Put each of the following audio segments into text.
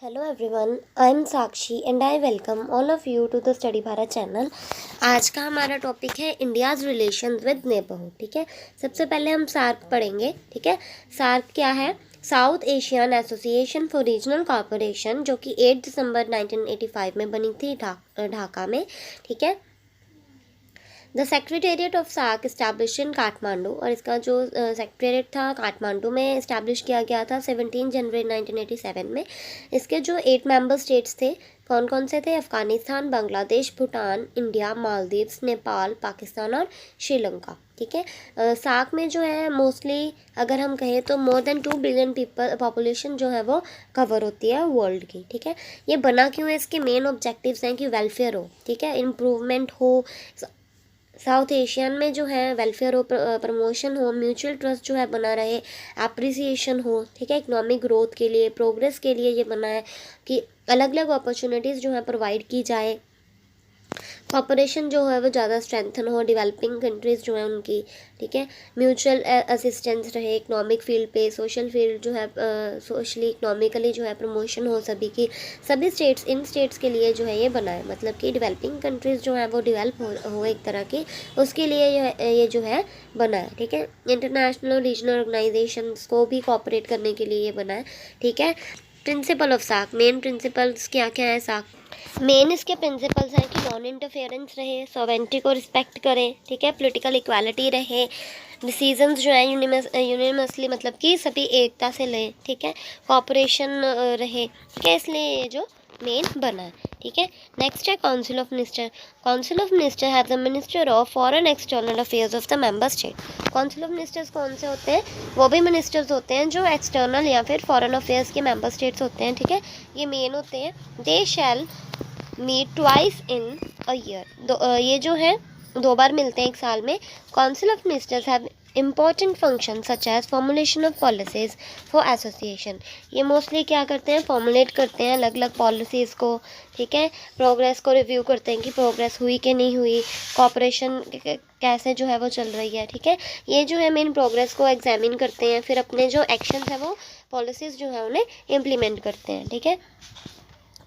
Hello everyone, I am Sakshi and I welcome all of you to the study Bharat channel. आज का हमारा topic है India's relations with neighbourhood. ठीक है, सबसे पहले हम सार्क पढ़ेंगे। ठीक है, सार्क क्या है? South Asian association for regional corporation, जो कि 8 दिसंबर 1985 में बनी थी ढाका में। ठीक है, the secretariat of SAARC establish in Kathmandu, और इसका जो सेक्रेटेरिएट था काठमांडू में इस्टेब्लिश किया गया था 17 जनवरी 1987 में। इसके जो 8 मेंबर स्टेट्स थे, कौन कौन से थे? अफगानिस्तान, बांग्लादेश, भूटान, इंडिया, मालदीव्स, नेपाल, पाकिस्तान और श्रीलंका। ठीक है, सार्क में जो है मोस्टली अगर हम कहें तो more than 2 billion people population जो है वो कवर होती है वर्ल्ड की। ठीक है, ये बना क्यों है? इसके मेन ऑब्जेक्टिव्स हैं कि वेलफेयर हो, ठीक है, इम्प्रूवमेंट हो, साउथ एशियन में जो है वेलफेयर हो, प्रमोशन हो, म्यूचुअल ट्रस्ट जो है बना रहे, अप्रिसिएशन हो। ठीक है, इकोनॉमिक ग्रोथ के लिए, प्रोग्रेस के लिए ये बना है कि अलग अलग अपॉर्चुनिटीज़ जो है प्रोवाइड की जाए, कॉपरेशन जो है वो ज़्यादा स्ट्रेंथन हो, डेवलपिंग कंट्रीज़ जो है उनकी। ठीक है, म्यूचुअल असिस्टेंस रहे, इकोनॉमिक फील्ड पे, सोशल फील्ड जो है सोशली इकोनॉमिकली जो है प्रमोशन हो सभी की, सभी स्टेट्स, इन स्टेट्स के लिए जो है ये बना है। मतलब कि डेवलपिंग कंट्रीज़ जो है वो डेवलप हो एक तरह की, उसके लिए ये जो है बना है। ठीक है, इंटरनेशनल और रीजनल ऑर्गेनाइजेशंस को भी कॉपरेट करने के लिए ये बना है। ठीक है, principle of SAARC, main principles क्या क्या है सार्क? मेन इसके प्रिंसिपल्स हैं कि नॉन इंटरफेरेंस रहे, सॉवेरेनिटी को रिस्पेक्ट करें, ठीक है, पॉलिटिकल इक्वालिटी रहे, डिसीजंस जो है यूनिमसली मतलब कि सभी एकता से लें, ठीक है, कॉपरेशन रहे। ठीक है, इसलिए ये जो मेन बना है। ठीक है, नेक्स्ट है council of minister. Council of minister have the minister of foreign external affairs of the member state. Council of ministers कौन से होते हैं? वो भी मिनिस्टर्स होते हैं जो एक्सटर्नल या फिर फॉरेन अफेयर्स के मेंबर स्टेट्स होते हैं। ठीक है, ये मेन होते हैं। They shall meet twice in a year, ये जो है 2 बार मिलते हैं एक साल में। Council of ministers have important function such as formulation of policies for association. ये मोस्टली क्या करते हैं? फॉर्मुलेट करते हैं अलग अलग पॉलिसीज़ को। ठीक है, प्रोग्रेस को रिव्यू करते हैं कि प्रोग्रेस हुई कि नहीं हुई, कॉपरेशन कैसे जो है वो चल रही है। ठीक है, ये जो है मेन प्रोग्रेस को एग्जामिन करते हैं, फिर अपने जो एक्शंस है वो पॉलिसीज़ जो है उन्हें इम्प्लीमेंट करते हैं। ठीक है,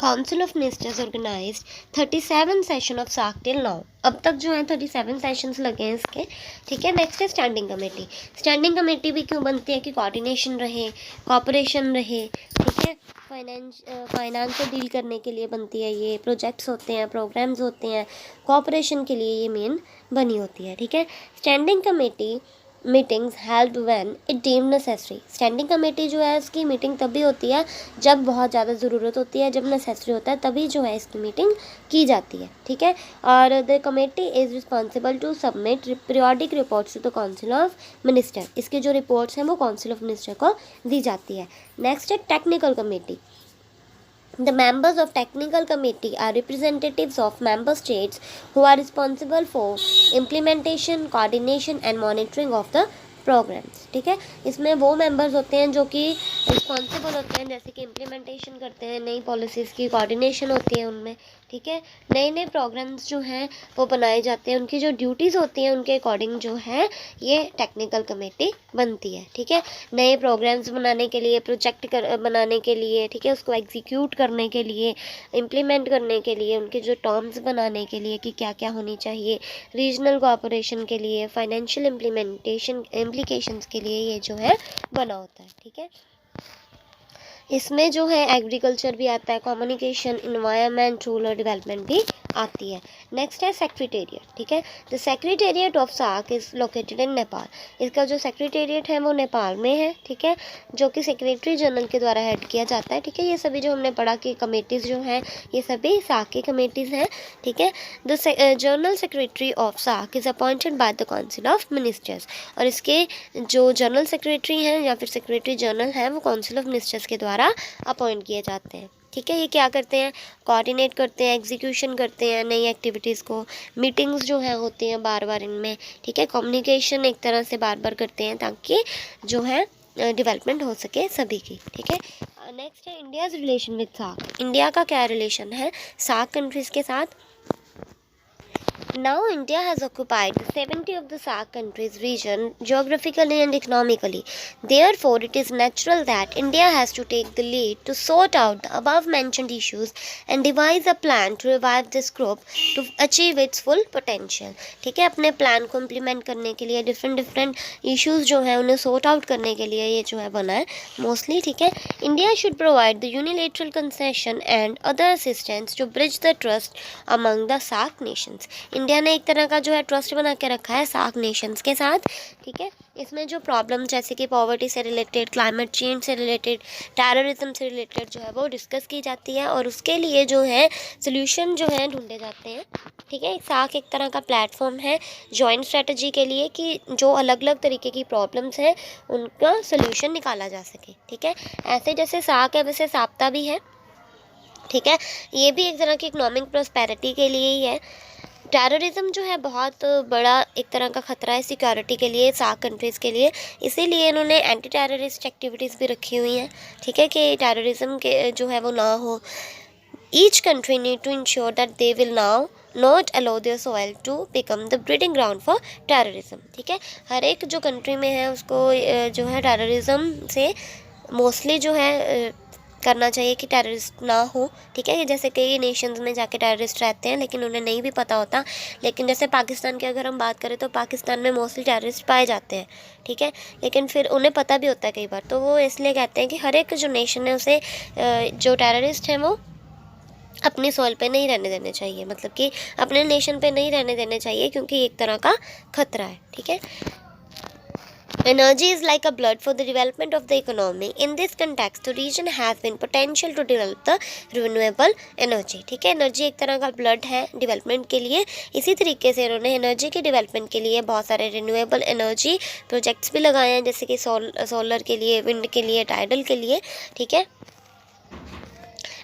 council of ministers organised 37 session of SAARC till now. अब तक जो है 37 सेशंस लगे हैं इसके। ठीक है, नेक्स्ट है स्टैंडिंग कमेटी। स्टैंडिंग कमेटी भी क्यों बनती है? कि कोऑर्डिनेशन रहे, कॉपरेशन रहे। ठीक है, फाइनेंस से डील करने के लिए बनती है ये, प्रोजेक्ट्स होते हैं, प्रोग्राम्स होते हैं, कॉपरेशन के लिए ये मेन बनी होती है। ठीक है, standing committee meetings held when it deem necessary. Standing committee जो है इसकी मीटिंग तभी होती है जब बहुत ज़्यादा ज़रूरत होती है, जब नेसेसरी होता है तभी जो है इसकी मीटिंग की जाती है। ठीक है, और the committee is responsible to submit periodic reports to the council of minister. इसकी जो रिपोर्ट्स हैं वो काउंसिल ऑफ मिनिस्टर को दी जाती है। नेक्स्ट है technical committee. The members of technical committee are representatives of member states who are responsible for implementation, coordination and monitoring of the programs। ठीक है, इसमें वो मेंबर्स होते हैं जो कि रिस्पॉन्सिबल होते हैं, जैसे कि इम्प्लीमेंटेशन करते हैं, नई पॉलिसीज़ की कोऑर्डिनेशन होती है उनमें। ठीक है, नए नए प्रोग्राम्स जो हैं वो बनाए जाते हैं, उनकी जो ड्यूटीज़ होती हैं उनके अकॉर्डिंग जो है ये टेक्निकल कमेटी बनती है। ठीक है, नए प्रोग्राम्स बनाने के लिए, प्रोजेक्ट बनाने के लिए, ठीक है, उसको एग्जीक्यूट करने के लिए, इम्प्लीमेंट करने के लिए, उनके जो टर्म्स बनाने के लिए कि क्या क्या होनी चाहिए, रीजनल कोऑपरेशन के लिए, फाइनेंशियल इम्प्लीकेशंस के लिए ये जो है बना होता है। ठीक है, इसमें जो है एग्रीकल्चर भी आता है, कम्युनिकेशन, इन्वायरमेंट, रूरल डेवलपमेंट भी आती है। नेक्स्ट है सेक्रेटेरिएट। ठीक है, the secretariat of SAARC is located in Nepal. इसका जो सेक्रेटेरिएट है वो नेपाल में है। ठीक है, जो कि सेक्रेटरी जनरल के द्वारा हेड किया जाता है। ठीक है, ये सभी जो हमने पढ़ा कि कमेटीज़ जो हैं ये सभी सार्क की कमेटीज़ हैं। ठीक है, the general secretary of SAARC is appointed by the council of ministers, और इसके जो जनरल सेक्रेटरी हैं या फिर सेक्रेटरी जनरल हैं वो काउंसिल ऑफ मिनिस्टर्स के द्वारा अपॉइंट किए जाते हैं। ठीक है, ये क्या करते हैं? कोऑर्डिनेट करते हैं, एग्जीक्यूशन करते हैं नई एक्टिविटीज़ को, मीटिंग्स जो है होती हैं बार बार इनमें। ठीक है, कम्युनिकेशन एक तरह से बार बार करते हैं ताकि जो है डेवलपमेंट हो सके सभी की। ठीक है, नेक्स्ट है India's relation with SAARC. India का क्या रिलेशन है सार्क कंट्रीज़ के साथ? Now India has occupied the 70 of the SAARC countries region geographically and economically. Therefore, it is natural that India has to take the lead to sort out the above mentioned issues and devise a plan to revive this group to achieve its full potential. ठीक है, अपने plan को implement करने के लिए different issues जो है उन्हें सॉर्ट आउट करने के लिए ये जो है बना है मोस्टली. ठीक है, India should provide the unilateral concession and other assistance to bridge the trust among the SAARC nations. India ने एक तरह का जो है ट्रस्ट बना के रखा है सार्क नेशंस के साथ. ठीक है, इसमें जो प्रॉब्लम जैसे कि पॉवर्टी से रिलेटेड, क्लाइमेट चेंज से रिलेटेड, टेररिज्म से रिलेटेड जो है वो डिस्कस की जाती है और उसके लिए जो है सोल्यूशन जो है ढूंढे जाते हैं. ठीक है, सार्क एक तरह का प्लेटफॉर्म है जॉइंट स्ट्रेटजी के लिए कि जो अलग अलग तरीके की प्रॉब्लम्स हैं उनका सोल्यूशन निकाला जा सके. ठीक है, ऐसे जैसे सार्क है वैसे साप्ता भी है. ठीक है, ये भी एक तरह की इकोनॉमिक प्रॉस्पेरिटी के लिए ही है. टेररिज्म जो है बहुत बड़ा एक तरह का ख़तरा है सिक्योरिटी के लिए, सार्क कंट्रीज़ के लिए. इसीलिए इन्होंने एंटी टेररिस्ट एक्टिविटीज़ भी रखी हुई हैं. ठीक है, कि टेररिज्म के जो है वो ना हो. Each country need to ensure that they will now not allow their soil to become the breeding ground for terrorism. ठीक है, हर एक जो कंट्री में है उसको जो है टेररिज्म से मोस्टली जो है करना चाहिए कि टेररिस्ट ना हो. ठीक है, जैसे कई नेशंस में जाके टेररिस्ट रहते हैं लेकिन उन्हें नहीं भी पता होता. लेकिन जैसे पाकिस्तान की अगर हम बात करें तो पाकिस्तान में मोस्टली टेररिस्ट पाए जाते हैं. ठीक है, लेकिन फिर उन्हें पता भी होता है कई बार, तो वो इसलिए कहते हैं कि हर एक जो नेशन है उसे जो टेररिस्ट हैं वो अपनी सॉइल पे नहीं रहने देने चाहिए, मतलब कि अपने नेशन पे नहीं रहने देने चाहिए क्योंकि एक तरह का खतरा है. ठीक है, energy is like a blood for the development of the economy. In this context, the region has been potential to develop the renewable energy. ठीक है, एनर्जी एक तरह का ब्लड है डेवलपमेंट के लिए. इसी तरीके से इन्होंने एनर्जी के डेवलपमेंट के लिए बहुत सारे रिन्यूएबल एनर्जी प्रोजेक्ट्स भी लगाए हैं, जैसे कि सोलर के लिए, विंड के लिए, टाइडल के लिए. ठीक है,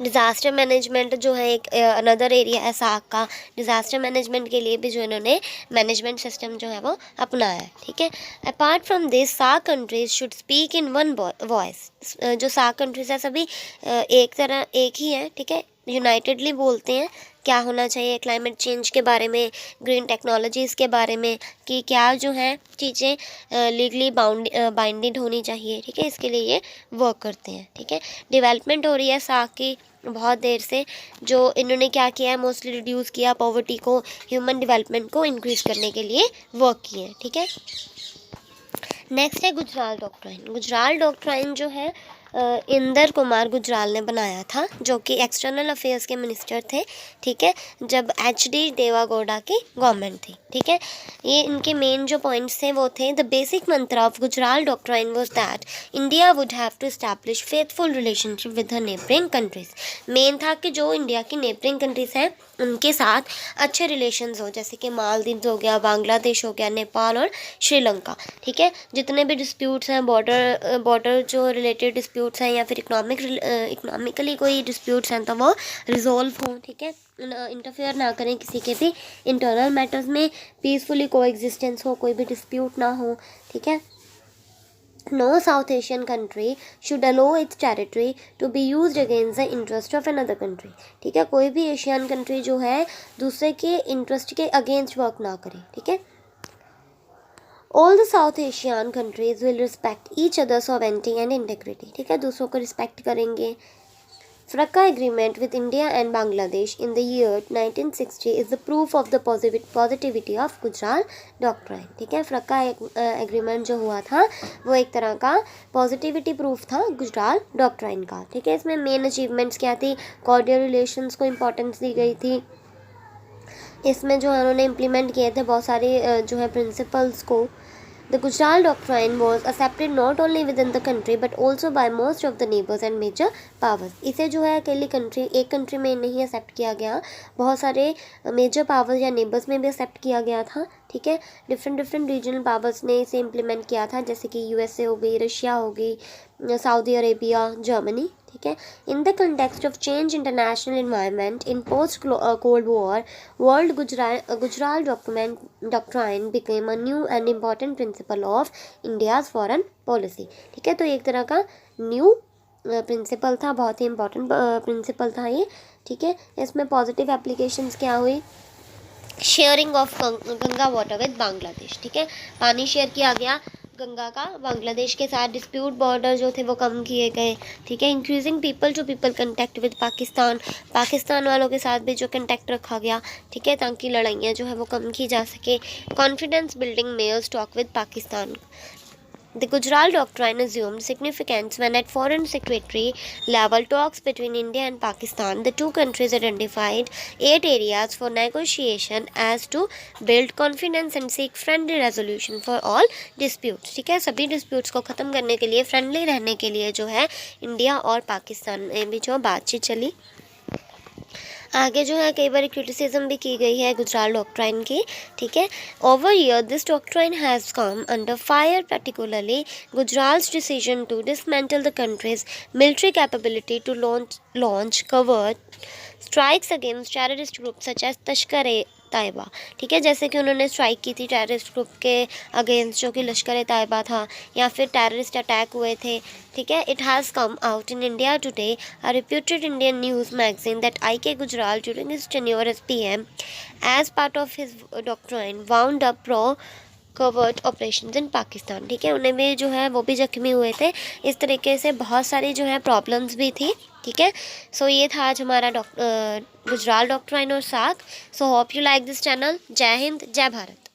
डिज़ास्टर मैनेजमेंट जो है एक अनदर एरिया है सार्क का. डिज़ास्टर मैनेजमेंट के लिए भी जो इन्होंने मैनेजमेंट सिस्टम जो है वो अपनाया है. ठीक है, apart from this SAARC countries should speak in one voice. जो सार्क कंट्रीज है सभी एक ही है. ठीक है, यूनाइटेडली बोलते हैं क्या होना चाहिए क्लाइमेट चेंज के बारे में, ग्रीन टेक्नोलॉजीज़ के बारे में, कि क्या जो है चीज़ें लीगली बाइंडेड होनी चाहिए. ठीक है, इसके लिए ये वर्क करते हैं. ठीक है, डेवलपमेंट हो रही है सार्क की बहुत देर से. जो इन्होंने क्या किया है मोस्टली रिड्यूस किया पॉवर्टी को, ह्यूमन डेवलपमेंट को इंक्रीज़ करने के लिए वर्क किए हैं. ठीक है, नेक्स्ट है गुजराल डॉक्ट्राइन. गुजराल डॉक्ट्राइन जो है इंदर कुमार गुजराल ने बनाया था, जो कि एक्सटर्नल अफेयर्स के मिनिस्टर थे. ठीक है, जब HD देवागौड़ा की गवर्नमेंट थी. ठीक है, ये इनके मेन जो पॉइंट्स थे वो थे the basic mantra of Gujral doctrine was that India would have to establish faithful relationship with her neighbouring countries. Main था कि जो इंडिया की नेबरिंग कंट्रीज़ हैं उनके साथ अच्छे रिलेशंस हो, जैसे कि मालदीव हो गया, बांग्लादेश हो गया, नेपाल और श्रीलंका. ठीक है, जितने भी डिस्प्यूट्स हैं बॉर्डर जो रिलेटेड डिस्प्यूट्स हैं या फिर इकोनॉमिकली कोई डिस्प्यूट्स हैं तो वो रिजॉल्व हों. ठीक है, इंटरफेयर ना करें किसी के भी इंटरनल मैटर्स में, पीसफुली को एग्जिस्टेंस हो, कोई भी डिस्प्यूट ना हो. ठीक है, no South Asian country should allow its territory to be used against the interest of another country. ठीक है, कोई भी एशियन कंट्री जो है दूसरे के इंटरेस्ट के अगेंस्ट वर्क ना करे. ठीक है, all the South Asian countries will respect each other's sovereignty and integrity. ठीक है, दूसरों को रिस्पेक्ट करेंगे. FRACA agreement with India and Bangladesh in the year 1960 is the proof of the positivity of Gujaral Doctrine. ठीक है, FRACA agreement जो हुआ था वो एक तरह का पॉजिटिविटी प्रूफ था गुजराल डॉक्ट्राइन का. ठीक है, इसमें मेन अचीवमेंट्स क्या थी, कॉर्डियल रिलेशंस को इम्पोर्टेंस दी गई थी. इसमें जो उन्होंने इम्प्लीमेंट किए थे बहुत सारे जो है प्रिंसिपल्स को. The Gujaral Doctrine was accepted not only within the country but also by most of the neighbors and major powers. इसे जो है अकेली कंट्री एक कंट्री में नहीं एक्सेप्ट किया गया, बहुत सारे मेजर पावर्स या नेबर्स में भी एक्सेप्ट किया गया था. ठीक है, डिफरेंट रीजनल पावर्स ने इसे इम्प्लीमेंट किया था, जैसे कि USA हो गई, रशिया हो गई, सऊदी अरेबिया, जर्मनी. ठीक है, in the context of change international environment in post cold war world Gujral doctrine became a new and important principle of India's foreign policy. ठीक है, तो एक तरह का न्यू प्रिंसिपल था, बहुत ही इम्पॉर्टेंट प्रिंसिपल था ये. ठीक है, इसमें पॉजिटिव एप्लीकेशंस क्या हुई sharing of Ganga water with Bangladesh, ठीक है, पानी शेयर किया गया गंगा का बांग्लादेश के साथ, डिस्प्यूट बॉर्डर जो थे वो कम किए गए, ठीक है, increasing people to people contact with Pakistan, Pakistan वालों के साथ भी जो कंटेक्ट रखा गया, ठीक है, ताकि लड़ाइयाँ जो है वो कम की जा सके, confidence building measures talk with Pakistan. The Gujarat Doctrine assumed significance when at Foreign Secretary level talks between India and Pakistan, the two countries identified 8 areas for negotiation as to build confidence and seek friendly resolution for all disputes, ठीक है, सभी disputes को ख़त्म करने के लिए, friendly रहने के लिए जो है इंडिया और पाकिस्तान में भी जो बातचीत चली। आगे जो है कई बार क्रिटिसिज्म भी की गई है गुजराल डॉक्ट्राइन की, ठीक है। Over year this doctrine has come under fire, particularly Gujral's decision to dismantle the country's military capability to launch covert strikes against terrorist group such as Lashkar e Taiba, ठीक है, जैसे कि उन्होंने स्ट्राइक की थी टेररिस्ट ग्रुप के अगेंस्ट जो कि लश्कर ए ताइबा था, या फिर टेररिस्ट अटैक हुए थे, ठीक है। It has come out in India today a reputed Indian news magazine that I.K. Gujral during his tenure as PM as part of his doctrine wound up pro covert operations in Pakistan, ठीक है, उन्हें भी जो है वो भी जख्मी हुए थे, इस तरीके से बहुत सारी जो है प्रॉब्लम्स भी थी, ठीक है। सो ये था आज हमारा गुजराल डॉक्ट्राइन और साख। So hope you like this channel. जय हिंद, जय भारत।